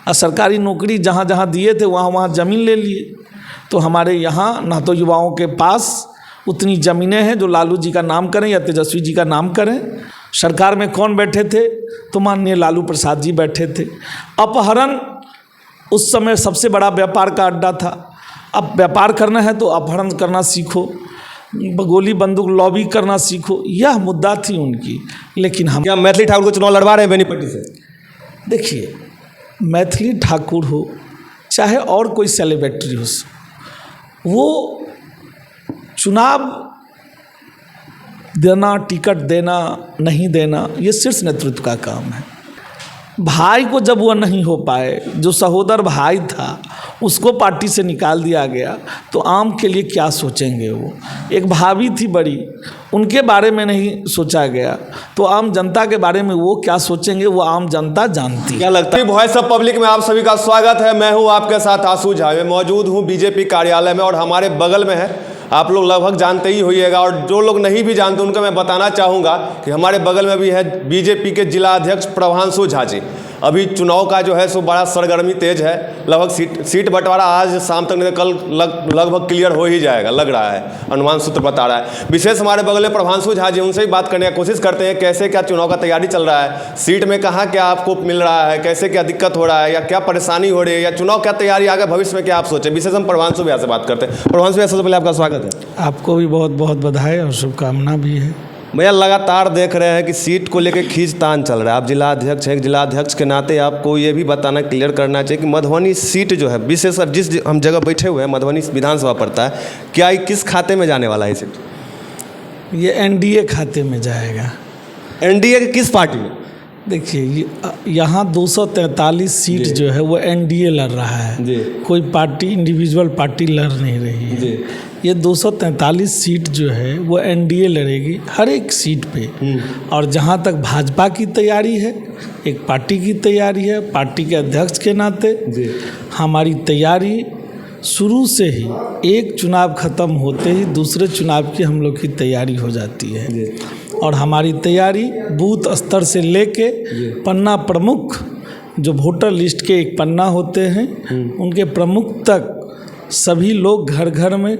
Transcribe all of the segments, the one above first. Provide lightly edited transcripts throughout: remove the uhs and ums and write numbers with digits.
और सरकारी नौकरी जहाँ जहाँ दिए थे वहाँ वहाँ ज़मीन ले लिए। तो हमारे यहाँ ना तो युवाओं के पास उतनी ज़मीनें हैं जो लालू जी का नाम करें या तेजस्वी जी का नाम करें। सरकार में कौन बैठे थे? तो माननीय लालू प्रसाद जी बैठे थे। अपहरण उस समय सबसे बड़ा व्यापार का अड्डा था। अब व्यापार करना है तो अपहरण करना सीखो, गोली बंदूक लॉबी करना सीखो, यह मुद्दा थी उनकी। लेकिन हम क्या मैथिली ठाकुर को चुनाव लड़वा रहे हैं बेनीपट्टी से? देखिए, मैथिली ठाकुर हो चाहे और कोई सेलिब्रिटी हो, वो चुनाव देना, टिकट देना नहीं देना, ये शीर्ष नेतृत्व का काम है। भाई को जब वो नहीं हो पाए, जो सहोदर भाई था उसको पार्टी से निकाल दिया गया, तो आम के लिए क्या सोचेंगे वो? एक भाभी थी बड़ी, उनके बारे में नहीं सोचा गया, तो आम जनता के बारे में वो क्या सोचेंगे, वो आम जनता जानती है। क्या लगता है? वॉइस ऑफ पब्लिक में आप सभी का स्वागत है। मैं हूं आपके साथ आशु झा। मैं मौजूद हूं बीजेपी कार्यालय में और हमारे बगल में है, आप लोग लगभग जानते ही होइएगा, और जो लोग नहीं भी जानते उनको मैं बताना चाहूँगा कि हमारे बगल में भी है बीजेपी के जिला अध्यक्ष प्रभांशु झा जी। अभी चुनाव का जो है सो बड़ा सरगर्मी तेज है। लगभग सीट बंटवारा आज शाम तक नहीं, कल लगभग क्लियर हो ही जाएगा, लग रहा है, अनुमान सूत्र बता रहा है। विशेष हमारे बगल में प्रभांशु झा जी, उनसे ही बात करने की कोशिश करते हैं कैसे क्या चुनाव का तैयारी चल रहा है, सीट में कहाँ क्या आपको मिल रहा है, कैसे क्या दिक्कत हो रहा है या क्या परेशानी हो रही है, या चुनाव क्या तैयारी आगे भविष्य में क्या आप सोचें। विशेष हम प्रभांशु भैया से बात करते हैं। प्रभांशु भैया, सबसे पहले आपका स्वागत है। आपको भी बहुत बहुत बधाई और शुभकामना भी है। भैया, लगातार देख रहे हैं कि सीट को लेकर खींचतान चल रहा है। आप जिला अध्यक्ष हैं, एक जिला अध्यक्ष के नाते आपको ये भी बताना, क्लियर करना चाहिए कि मधुबनी सीट जो है, विशेष जिस हम जगह बैठे हुए हैं, मधुबनी विधानसभा पड़ता है, क्या ये किस खाते में जाने वाला है सीट? ये एनडीए खाते में जाएगा। एनडीए की किस पार्टी में? देखिए, यहाँ 243 सीट जो है वो एनडीए लड़ रहा है जी। कोई पार्टी, इंडिविजुअल पार्टी लड़ नहीं रही है जी। ये 243 सीट जो है वो एनडीए लड़ेगी हर एक सीट पे। और जहाँ तक भाजपा की तैयारी है, एक पार्टी की तैयारी है, पार्टी के अध्यक्ष के नाते जी। हमारी तैयारी शुरू से ही, एक चुनाव ख़त्म होते ही दूसरे चुनाव की हम लोग की तैयारी हो जाती है जी। और हमारी तैयारी बूथ स्तर से लेके पन्ना प्रमुख, जो वोटर लिस्ट के एक पन्ना होते हैं उनके प्रमुख तक, सभी लोग घर घर में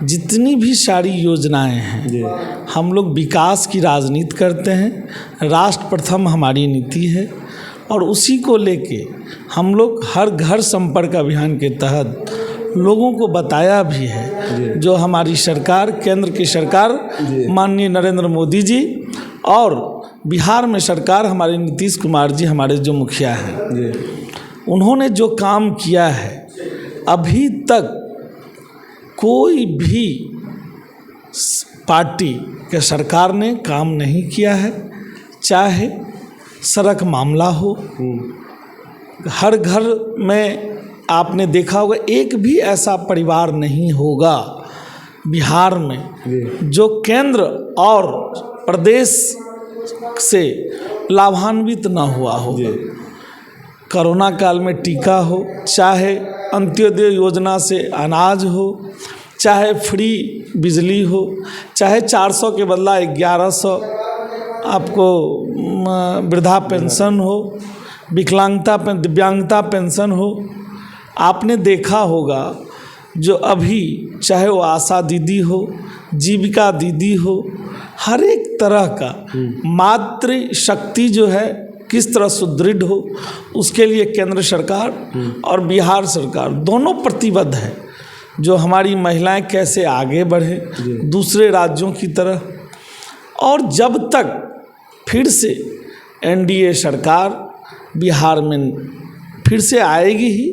जितनी भी सारी योजनाएं हैं, हम लोग विकास की राजनीति करते हैं। राष्ट्र प्रथम हमारी नीति है और उसी को लेके हम लोग हर घर संपर्क अभियान के तहत लोगों को बताया भी है। जो हमारी सरकार, केंद्र की सरकार माननीय नरेंद्र मोदी जी, और बिहार में सरकार हमारे नीतीश कुमार जी, हमारे जो मुखिया हैं, उन्होंने जो काम किया है, अभी तक कोई भी पार्टी के सरकार ने काम नहीं किया है। चाहे सड़क मामला हो, हर घर में आपने देखा होगा, एक भी ऐसा परिवार नहीं होगा बिहार में जो केंद्र और प्रदेश से लाभान्वित ना हुआ हो। कोरोना काल में टीका हो, चाहे अंत्योदय योजना से अनाज हो, चाहे फ्री बिजली हो, चाहे 400 के बदला 1100 आपको वृद्धा पेंशन हो, विकलांगता दिव्यांगता पेंशन हो। आपने देखा होगा जो अभी, चाहे वो आशा दीदी हो, जीविका दीदी हो, हर एक तरह का मातृ शक्ति जो है किस तरह सुदृढ़ हो, उसके लिए केंद्र सरकार और बिहार सरकार दोनों प्रतिबद्ध है। जो हमारी महिलाएं कैसे आगे बढ़े दूसरे राज्यों की तरह। और जब तक फिर से एनडीए सरकार बिहार में फिर से आएगी ही,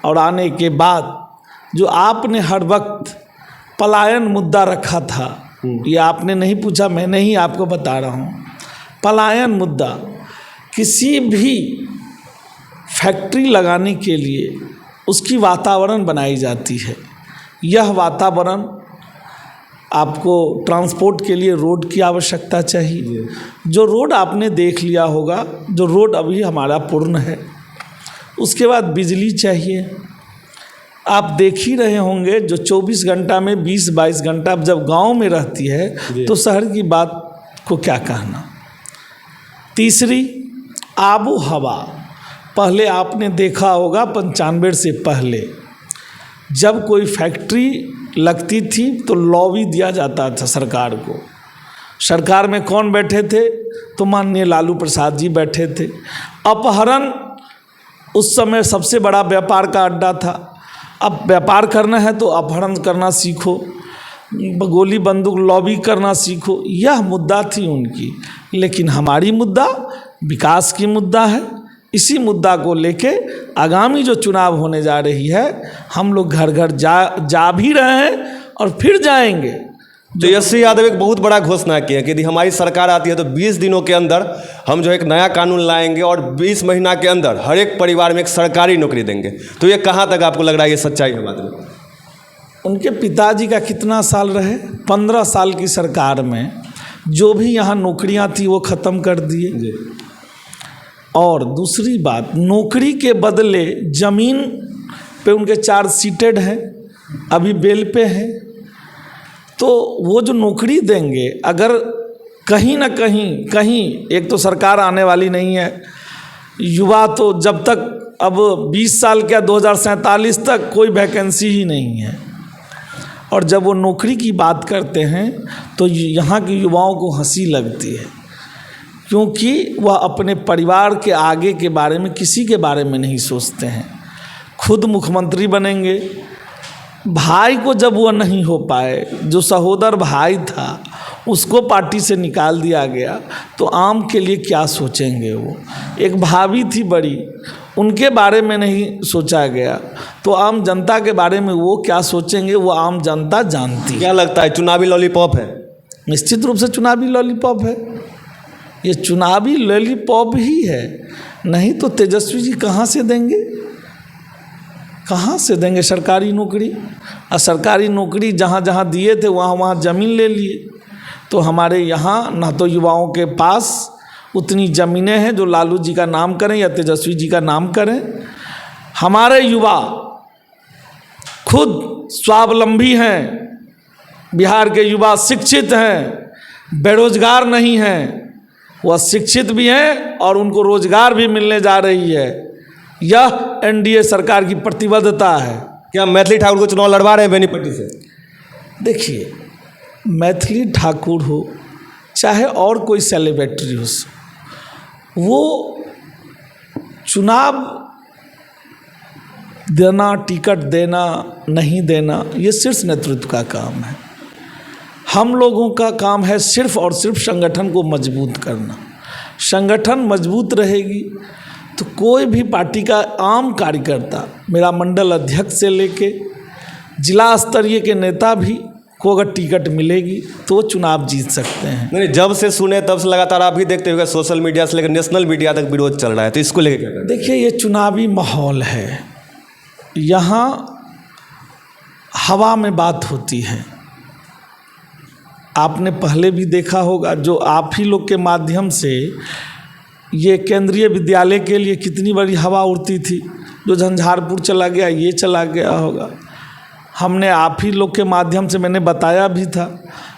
और आने के बाद जो आपने हर वक्त पलायन मुद्दा रखा था, ये आपने नहीं पूछा, मैंने ही आपको बता रहा हूँ। पलायन मुद्दा, किसी भी फैक्ट्री लगाने के लिए उसकी वातावरण बनाई जाती है। यह वातावरण, आपको ट्रांसपोर्ट के लिए रोड की आवश्यकता चाहिए। जो रोड आपने देख लिया होगा, जो रोड अभी हमारा पूर्ण है। उसके बाद बिजली चाहिए। आप देख ही रहे होंगे जो 24 घंटा में 20-22 घंटा जब गांव में रहती है तो शहर की बात को क्या कहना। तीसरी, आबो हवा। पहले आपने देखा होगा 95 से पहले जब कोई फैक्ट्री लगती थी तो लॉबी दिया जाता था सरकार को। सरकार में कौन बैठे थे? तो माननीय लालू प्रसाद जी बैठे थे। अपहरण उस समय सबसे बड़ा व्यापार का अड्डा था। अब व्यापार करना है तो अपहरण करना सीखो, गोली बंदूक लॉबी करना सीखो, यह मुद्दा थी उनकी। लेकिन हमारी मुद्दा विकास की मुद्दा है। इसी मुद्दा को लेके आगामी जो चुनाव होने जा रही है, हम लोग घर घर जा भी रहे हैं और फिर जाएंगे। तेजस्वी यादव एक बहुत बड़ा घोषणा किया कि यदि हमारी सरकार आती है तो 20 दिनों के अंदर हम जो एक नया कानून लाएंगे और 20 महीना के अंदर हर एक परिवार में एक सरकारी नौकरी देंगे। तो ये कहाँ तक आपको लग रहा है ये सच्चाई है बात में? उनके पिताजी का कितना साल रहे? 15 साल की सरकार में जो भी यहाँ नौकरियाँ थी वो ख़त्म कर दिए। और दूसरी बात, नौकरी के बदले ज़मीन पे उनके चार्ज सीटेड हैं, अभी बेल पे हैं। तो वो जो नौकरी देंगे, अगर कहीं ना कहीं एक तो सरकार आने वाली नहीं है, युवा तो जब तक अब 20 साल क्या 2047 तक कोई वैकेंसी ही नहीं है। और जब वो नौकरी की बात करते हैं तो यहाँ के युवाओं को हंसी लगती है, क्योंकि वह अपने परिवार के आगे के बारे में किसी के बारे में नहीं सोचते हैं। खुद मुख्यमंत्री बनेंगे, भाई को जब वह नहीं हो पाए, जो सहोदर भाई था उसको पार्टी से निकाल दिया गया, तो आम के लिए क्या सोचेंगे वो। एक भाभी थी बड़ी, उनके बारे में नहीं सोचा गया, तो आम जनता के बारे में वो क्या सोचेंगे, वो आम जनता जानती है। क्या लगता है चुनावी लॉलीपॉप है? निश्चित रूप से चुनावी लॉलीपॉप है, ये चुनावी लॉलीपॉप ही है। नहीं तो तेजस्वी जी कहाँ से देंगे, कहाँ से देंगे सरकारी नौकरी? और सरकारी नौकरी जहाँ जहाँ दिए थे वहाँ वहाँ ज़मीन ले लिए। तो हमारे यहाँ ना तो युवाओं के पास उतनी ज़मीनें हैं जो लालू जी का नाम करें या तेजस्वी जी का नाम करें। हमारे युवा खुद स्वावलंबी हैं, बिहार के युवा शिक्षित हैं, बेरोजगार नहीं हैं, वह शिक्षित भी हैं और उनको रोजगार भी मिलने जा रही है। यह एनडीए सरकार की प्रतिबद्धता है। क्या मैथिली ठाकुर को चुनाव लड़वा रहे हैं बेनीपट्टी से? देखिए, मैथिली ठाकुर हो चाहे और कोई सेलिब्रिटी हो, वो चुनाव देना, टिकट देना नहीं देना, ये शीर्ष नेतृत्व का काम है। हम लोगों का काम है सिर्फ और सिर्फ संगठन को मजबूत करना। संगठन मजबूत रहेगी तो कोई भी पार्टी का आम कार्यकर्ता, मेरा मंडल अध्यक्ष से लेके जिला स्तरीय के नेता भी को अगर टिकट मिलेगी तो वो चुनाव जीत सकते हैं। नहीं, जब से सुने तब से लगातार आप भी देखते होंगे सोशल मीडिया से लेकर नेशनल मीडिया तक विरोध चल रहा है, तो इसको लेकर क्या करें? देखिए, ये चुनावी माहौल है, यहाँ हवा में बात होती है। आपने पहले भी देखा होगा, जो आप ही लोग के माध्यम से ये केंद्रीय विद्यालय के लिए कितनी बड़ी हवा उड़ती थी, जो झंझारपुर चला गया, ये चला गया होगा। हमने आप ही लोग के माध्यम से मैंने बताया भी था,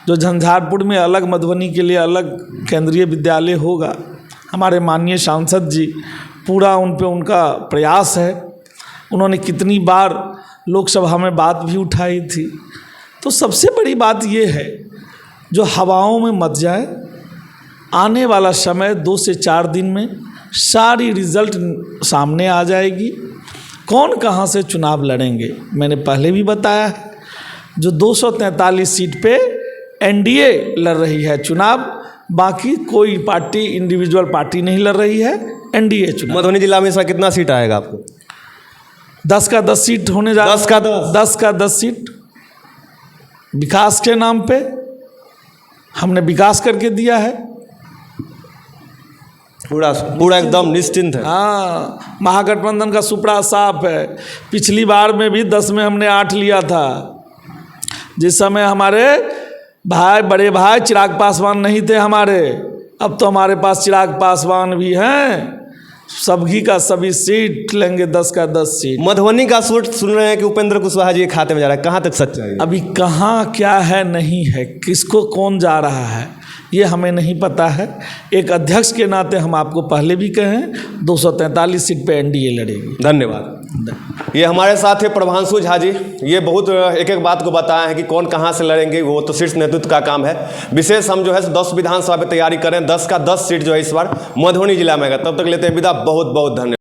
जो झंझारपुर में अलग, मधुबनी के लिए अलग केंद्रीय विद्यालय होगा। हमारे माननीय सांसद जी पूरा उन पे उनका प्रयास है। उन्होंने कितनी बार लोकसभा में बात भी उठाई थी। तो सबसे बड़ी बात ये है, जो हवाओं में मत जाए। आने वाला समय 2 से 4 दिन में सारी रिजल्ट सामने आ जाएगी। कौन कहाँ से चुनाव लड़ेंगे मैंने पहले भी बताया है। जो 243 सीट पे एनडीए लड़ रही है चुनाव, बाकी कोई पार्टी, इंडिविजुअल पार्टी नहीं लड़ रही है, एनडीए चुनाव। मधुबनी जिला में इसका कितना सीट आएगा आपको? 10 का 10 सीट होने जा रहा है। 10 का 10 सीट विकास के नाम पे हमने विकास करके दिया है। पूरा एकदम निश्चिंत है। हाँ, महागठबंधन का सुपड़ा साफ है। पिछली बार में भी 10 में हमने 8 लिया था। जिस समय हमारे भाई, बड़े भाई चिराग पासवान नहीं थे हमारे, अब तो हमारे पास चिराग पासवान भी हैं। सबकी का सभी सीट लेंगे, 10 का 10 सीट। मधुबनी का सूट सुन रहे हैं कि उपेंद्र कुशवाहा जी के खाते में जा रहा है, कहाँ तक सच्चाई है? अभी कहाँ क्या है नहीं है, किसको कौन जा रहा है, ये हमें नहीं पता है। एक अध्यक्ष के नाते हम आपको पहले भी कहें 243 सीट पे एनडीए लड़ेगी। धन्यवाद। ये हमारे साथ है प्रभांशु झा जी। ये बहुत एक एक बात को बताया है कि कौन कहाँ से लड़ेंगे, वो तो शीर्ष नेतृत्व का काम है। विशेष हम जो है 10 विधानसभा पे तैयारी करें, 10 का 10 सीट जो है इस बार मधुबनी जिला में है। तब तक लेते हैं विदा। बहुत बहुत धन्यवाद।